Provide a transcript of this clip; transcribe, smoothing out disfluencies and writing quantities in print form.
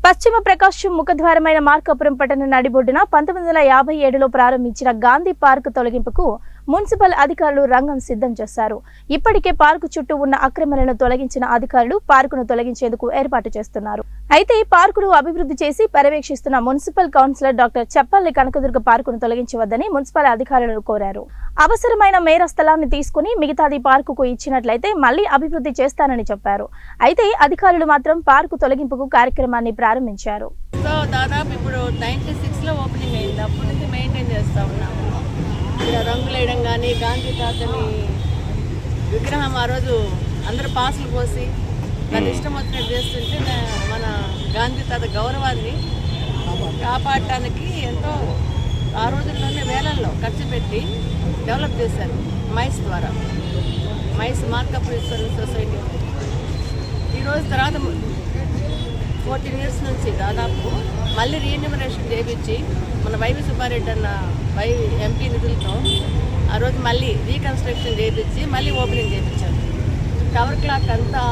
పశ్చిమ ప్రకాశం ముఖద్వారమైన మార్కాపురం పట్టణ నడిబొడ్డున 1957లో ప్రారంభించిన గాంధీ పార్క్ తొలగింపుకు మున్సిపల్ అధికారులు రంగం సిద్ధం చేశారు. ఇప్పటికే పార్కు చుట్టూ ఉన్న అక్రమాలను తొలగించిన అధికారులు పార్కును తొలగించేందుకు ఏర్పాటు చేస్తున్నారు. అయితే పార్కును అభివృద్ధి చేసి పర్యవేక్షిస్తున్న municipal councillor doctor Cheppalli Kanakadurga పార్కును తొలగించవద్దని మున్సిపల్ అధికారులను కోరారు. అవసరమైన మేర స్థలాన్ని తీసుకుని మిగతాది పార్కుకు ఇచ్చినట్లయితే మళ్లీ అభివృద్ధి చేస్తానని చెప్పారు. అయితే అధికారులు మాత్రం పార్కు తొలగింపుకు కార్యక్రమాన్ని ప్రారంభించారు. దాదాపు ఇప్పుడు 96లో ఓపెనింగ్ అయింది. అప్పటి నుంచి మెయింటైన్ చేస్తూ ఉన్నాము. ఇక్కడ రంగులు వేయడం కానీ, గాంధీ తాతని విగ్రహం ఆ రోజు అందరూ పాసులు పోసి దాని ఇష్టం వచ్చినట్టు చేస్తుంటే మన గాంధీ తాత గౌరవాన్ని కాపాడటానికి ఎంతో ఆ రోజుల్లోనే వేలల్లో ఖర్చు పెట్టి డెవలప్ చేశారు. మైస్ ద్వారా మైస్ మార్కాపురం సొసైటీ ఈరోజు తర్వాత 14 ఇయర్స్ నుంచి దాదాపు మళ్ళీ రీఎన్యూమరేషన్ చేయించి మన వైవి సుబ్బారెడ్డి అన్న ఎంపీ నిధులతో ఆ రోజు మళ్ళీ రీకన్స్ట్రక్షన్ చేయించి మళ్ళీ ఓపెనింగ్ చేయించారు. టవర్ క్లాక్ అంతా